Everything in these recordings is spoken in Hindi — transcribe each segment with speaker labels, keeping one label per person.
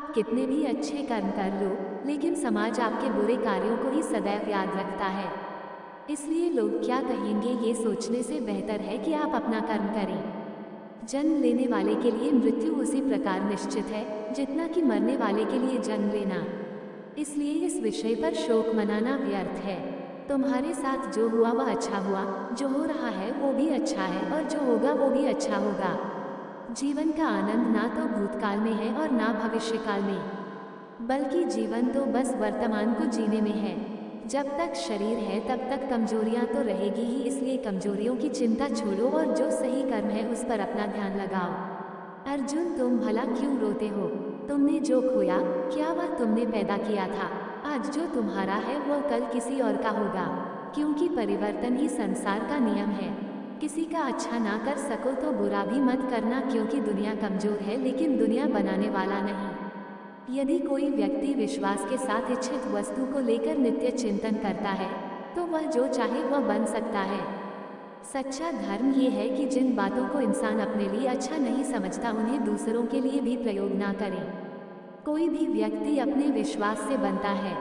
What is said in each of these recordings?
Speaker 1: आप कितने भी अच्छे कर्म कर लो, लेकिन समाज आपके बुरे कार्यों को ही सदैव याद रखता है। इसलिए लोग क्या कहेंगे ये सोचने से बेहतर है कि आप अपना कर्म करें। जन्म लेने वाले के लिए मृत्यु उसी प्रकार निश्चित है जितना कि मरने वाले के लिए जन्म लेना। इसलिए इस विषय पर शोक मनाना व्यर्थ है। तुम्हारे साथ जो हुआ वह अच्छा हुआ, जो हो रहा है वो भी अच्छा है और जो होगा वो भी अच्छा होगा। जीवन का आनंद ना तो भूतकाल में है और ना भविष्यकाल में, बल्कि जीवन तो बस वर्तमान को जीने में है। जब तक शरीर है तब तक कमजोरियां तो रहेगी ही, इसलिए कमजोरियों की चिंता छोड़ो और जो सही कर्म है उस पर अपना ध्यान लगाओ। अर्जुन, तुम भला क्यों रोते हो? तुमने जो खोया, क्या वह तुमने पैदा किया था? आज जो तुम्हारा है वह कल किसी और का होगा, क्योंकि परिवर्तन ही संसार का नियम है। किसी का अच्छा ना कर सको तो बुरा भी मत करना, क्योंकि दुनिया कमजोर है लेकिन दुनिया बनाने वाला नहीं। यदि कोई व्यक्ति विश्वास के साथ इच्छित वस्तु को लेकर नित्य चिंतन करता है तो वह जो चाहे वह बन सकता है। सच्चा धर्म ये है कि जिन बातों को इंसान अपने लिए अच्छा नहीं समझता उन्हें दूसरों के लिए भी प्रयोग ना करे। कोई भी व्यक्ति अपने विश्वास से बनता है।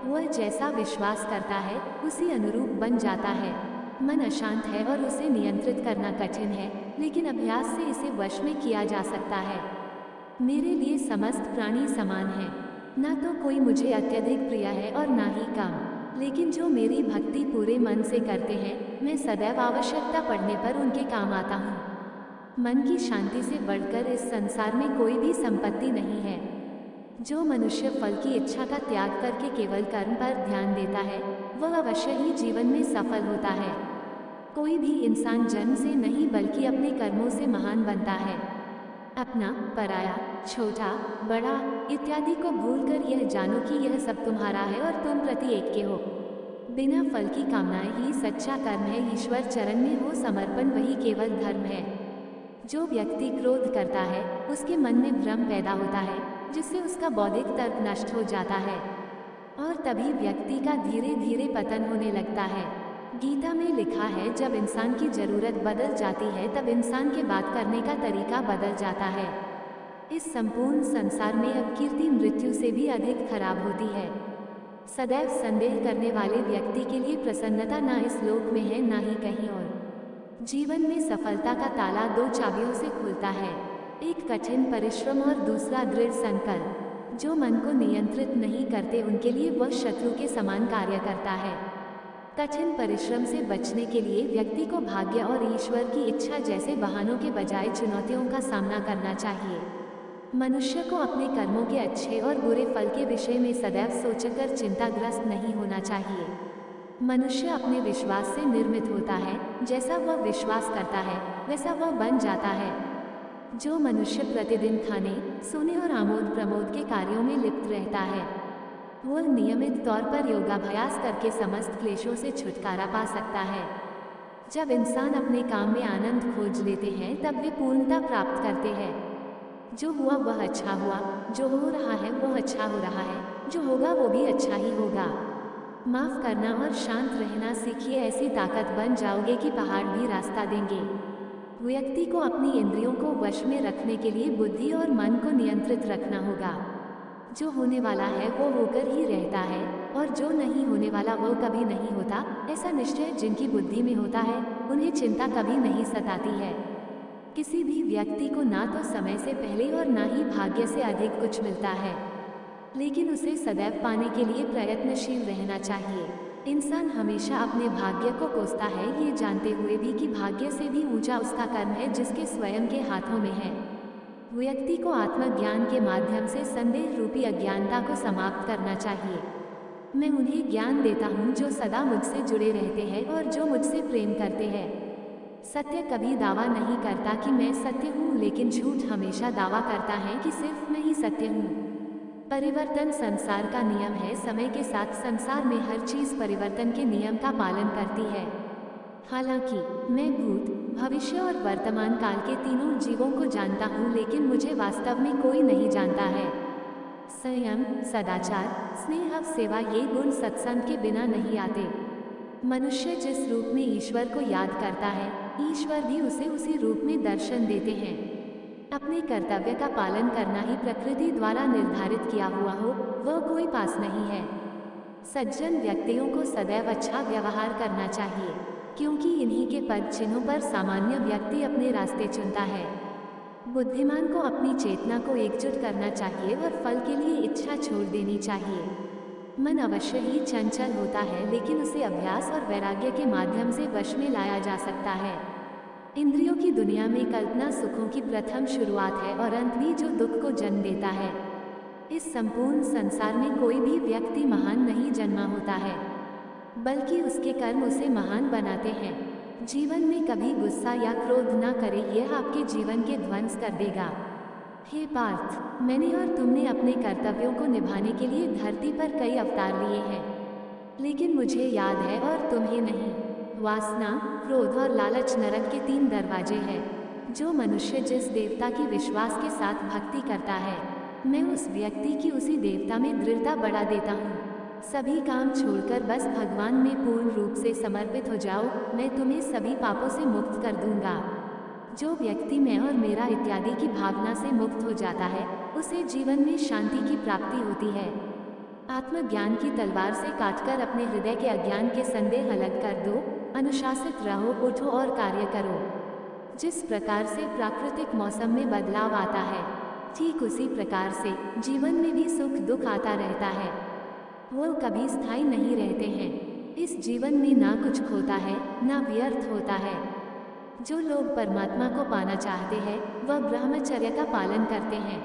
Speaker 1: वह जैसा विश्वास करता है उसी अनुरूप बन जाता है। मन अशांत है और उसे नियंत्रित करना कठिन है, लेकिन अभ्यास से इसे वश में किया जा सकता है। मेरे लिए समस्त प्राणी समान हैं। ना तो कोई मुझे अत्यधिक प्रिय है और ना ही कम, लेकिन जो मेरी भक्ति पूरे मन से करते हैं मैं सदैव आवश्यकता पड़ने पर उनके काम आता हूँ। मन की शांति से बढ़कर इस संसार में कोई भी संपत्ति नहीं है। जो मनुष्य फल की इच्छा का त्याग करके केवल कर्म पर ध्यान देता है वह अवश्य ही जीवन में सफल होता है। कोई भी इंसान जन्म से नहीं बल्कि अपने कर्मों से महान बनता है। अपना, पराया, छोटा, बड़ा इत्यादि को भूलकर यह जानो कि यह सब तुम्हारा है और तुम प्रति एक के हो। बिना फल की कामनाएं ही सच्चा कर्म है। ईश्वर चरण में हो समर्पण वही केवल धर्म है। जो व्यक्ति क्रोध करता है उसके मन में भ्रम पैदा होता है, जिससे उसका बौद्धिक तर्क नष्ट हो जाता है और तभी व्यक्ति का धीरे धीरे पतन होने लगता है। गीता में लिखा है, जब इंसान की जरूरत बदल जाती है तब इंसान के बात करने का तरीका बदल जाता है। इस संपूर्ण संसार में अब कीर्ति मृत्यु से भी अधिक खराब होती है। सदैव संदेह करने वाले व्यक्ति के लिए प्रसन्नता ना इस लोक में है ना ही कहीं और। जीवन में सफलता का ताला दो चाबियों से खुलता है, एक कठिन परिश्रम और दूसरा दृढ़ संकल्प। जो मन को नियंत्रित नहीं करते उनके लिए वह शत्रु के समान कार्य करता है। कठिन परिश्रम से बचने के लिए व्यक्ति को भाग्य और ईश्वर की इच्छा जैसे बहानों के बजाय चुनौतियों का सामना करना चाहिए। मनुष्य को अपने कर्मों के अच्छे और बुरे फल के विषय में सदैव सोचकर चिंताग्रस्त नहीं होना चाहिए। मनुष्य अपने विश्वास से निर्मित होता है, जैसा वह विश्वास करता है वैसा वह बन जाता है। जो मनुष्य प्रतिदिन खाने, सोने और आमोद प्रमोद के कार्यों में लिप्त रहता है वह नियमित तौर पर योगाभ्यास करके समस्त क्लेशों से छुटकारा पा सकता है। जब इंसान अपने काम में आनंद खोज लेते हैं तब वे पूर्णता प्राप्त करते हैं। जो हुआ वह अच्छा हुआ, जो हो रहा है वह अच्छा हो रहा है, जो होगा वो भी अच्छा ही होगा। माफ करना और शांत रहना सीखिए, ऐसी ताकत बन जाओगे कि पहाड़ भी रास्ता देंगे। व्यक्ति को अपनी इंद्रियों को वश में रखने के लिए बुद्धि और मन को नियंत्रित रखना होगा। जो होने वाला है वो होकर ही रहता है और जो नहीं होने वाला वो कभी नहीं होता। ऐसा निश्चय जिनकी बुद्धि में होता है उन्हें चिंता कभी नहीं सताती है। किसी भी व्यक्ति को ना तो समय से पहले और ना ही भाग्य से अधिक कुछ मिलता है, लेकिन उसे सदैव पाने के लिए प्रयत्नशील रहना चाहिए। इंसान हमेशा अपने भाग्य को कोसता है, ये जानते हुए भी कि भाग्य से भी ऊंचा उसका कर्म है जिसके स्वयं के हाथों में है। व्यक्ति को आत्मज्ञान के माध्यम से संदेह रूपी अज्ञानता को समाप्त करना चाहिए। मैं उन्हें ज्ञान देता हूँ जो सदा मुझसे जुड़े रहते हैं और जो मुझसे प्रेम करते हैं। सत्य कभी दावा नहीं करता कि मैं सत्य हूँ, लेकिन झूठ हमेशा दावा करता है कि सिर्फ मैं ही सत्य हूँ। परिवर्तन संसार का नियम है। समय के साथ संसार में हर चीज परिवर्तन के नियम का पालन करती है। हालांकि मैं भूत, भविष्य और वर्तमान काल के तीनों जीवों को जानता हूँ, लेकिन मुझे वास्तव में कोई नहीं जानता है। संयम, सदाचार, स्नेह, सेवा ये गुण सत्संग के बिना नहीं आते। मनुष्य जिस रूप में ईश्वर को याद करता है ईश्वर भी उसे उसी रूप में दर्शन देते हैं। अपने कर्तव्य का पालन करना ही प्रकृति द्वारा निर्धारित किया हुआ हो, वह कोई पास नहीं है। सज्जन व्यक्तियों को सदैव अच्छा व्यवहार करना चाहिए, क्योंकि इन्हीं के पद चिन्हों पर सामान्य व्यक्ति अपने रास्ते चुनता है। बुद्धिमान को अपनी चेतना को एकजुट करना चाहिए और फल के लिए इच्छा छोड़ देनी चाहिए। मन अवश्य ही चंचल होता है, लेकिन उसे अभ्यास और वैराग्य के माध्यम से वश में लाया जा सकता है। इंद्रियों की दुनिया में कल्पना सुखों की प्रथम शुरुआत है और अंत भी जो दुख को जन्म देता है। इस संपूर्ण संसार में कोई भी व्यक्ति महान नहीं जन्मा होता है, बल्कि उसके कर्म उसे महान बनाते हैं। जीवन में कभी गुस्सा या क्रोध न करें, यह आपके जीवन के ध्वंस कर देगा। हे पार्थ, मैंने और तुमने अपने कर्तव्यों को निभाने के लिए धरती पर कई अवतार लिए हैं, लेकिन मुझे याद है और तुम्हें नहीं। वासना, क्रोध और लालच नरक के 3 दरवाजे हैं। जो मनुष्य जिस देवता की विश्वास के साथ भक्ति करता है, मैं उस व्यक्ति की उसी देवता में दृढ़ता बढ़ा देता हूँ। सभी काम छोड़कर बस भगवान में पूर्ण रूप से समर्पित हो जाओ, मैं तुम्हें सभी पापों से मुक्त कर दूंगा। जो व्यक्ति मैं और मेरा इत्यादि की भावना से मुक्त हो जाता है, उसे जीवन में शांति की प्राप्ति होती है। आत्मज्ञान की तलवार से काटकर अपने हृदय के अज्ञान के संदेह अलग कर दो। अनुशासित रहो, उठो और कार्य करो। जिस प्रकार से प्राकृतिक मौसम में बदलाव आता है, ठीक उसी प्रकार से जीवन में भी सुख दुख आता रहता है। वो कभी स्थायी नहीं रहते हैं। इस जीवन में ना कुछ खोता है, ना व्यर्थ होता है। जो लोग परमात्मा को पाना चाहते हैं, वह ब्रह्मचर्य का पालन करते हैं।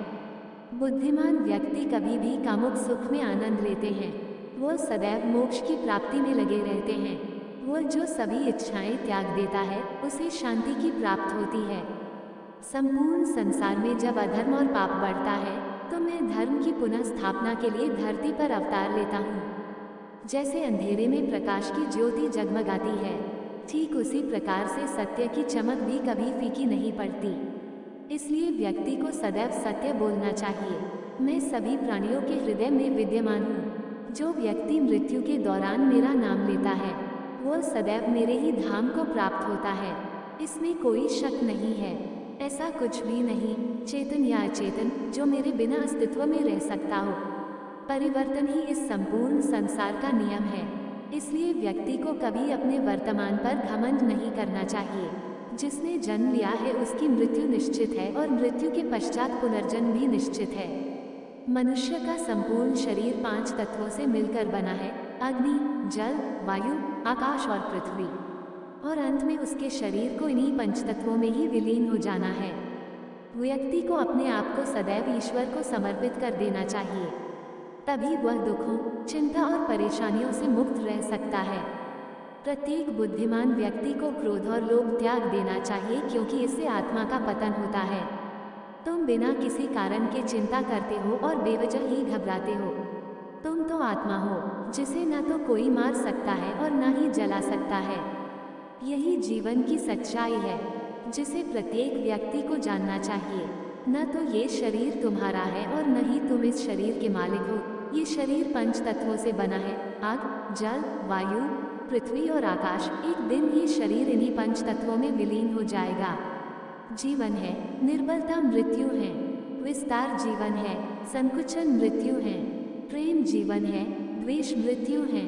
Speaker 1: बुद्धिमान व्यक्ति कभी भी कामुक सुख में आनंद लेते हैं। वो सदैव मोक्ष की प्राप्ति में लगे रहते हैं। वो जो सभी इच्छाएं त्याग देता है, उसे शांति की प्राप्त होती है। संपूर्ण संसार में जब अधर्म और पाप बढ़ता है, तो मैं धर्म की पुनः स्थापना के लिए धरती पर अवतार लेता हूँ। जैसे अंधेरे में प्रकाश की ज्योति जगमगाती है, ठीक उसी प्रकार से सत्य की चमक भी कभी फीकी नहीं पड़ती। इसलिए व्यक्ति को सदैव सत्य बोलना चाहिए। मैं सभी प्राणियों के हृदय में विद्यमान हूँ। जो व्यक्ति मृत्यु के दौरान मेरा नाम लेता है, वह सदैव मेरे ही धाम को प्राप्त होता है। इसमें कोई शक नहीं है। ऐसा कुछ भी नहीं, चेतन या अचेतन, जो मेरे बिना अस्तित्व में रह सकता हो। परिवर्तन ही इस संपूर्ण संसार का नियम है। इसलिए व्यक्ति को कभी अपने वर्तमान पर घमंड नहीं करना चाहिए। जिसने जन्म लिया है, उसकी मृत्यु निश्चित है और मृत्यु के पश्चात पुनर्जन्म भी निश्चित है। मनुष्य का संपूर्ण शरीर 5 तत्वों से मिलकर बना है: अग्नि, जल, वायु, आकाश और पृथ्वी। और अंत में उसके शरीर को इन्हीं 5 तत्वों में ही विलीन हो जाना है। व्यक्ति को अपने आप को सदैव ईश्वर को समर्पित कर देना चाहिए, तभी वह दुखों, चिंता और परेशानियों से मुक्त रह सकता है। प्रत्येक बुद्धिमान व्यक्ति को क्रोध और लोभ त्याग देना चाहिए, क्योंकि इससे आत्मा का पतन होता है। तुम बिना किसी कारण के चिंता करते हो और बेवजह ही घबराते हो। तुम तो आत्मा हो, जिसे न तो कोई मार सकता है और न ही जला सकता है। यही जीवन की सच्चाई है, जिसे प्रत्येक व्यक्ति को जानना चाहिए। न तो ये शरीर तुम्हारा है और न ही तुम इस शरीर के मालिक हो। ये शरीर 5 तत्वों से बना है: आग, जल, वायु, पृथ्वी और आकाश। एक दिन ये शरीर इन्हीं 5 तत्वों में विलीन हो जाएगा। जीवन है, निर्बलता मृत्यु है। विस्तार जीवन है, संकुचन मृत्यु है। प्रेम जीवन है, द्वेष मृत्यु है।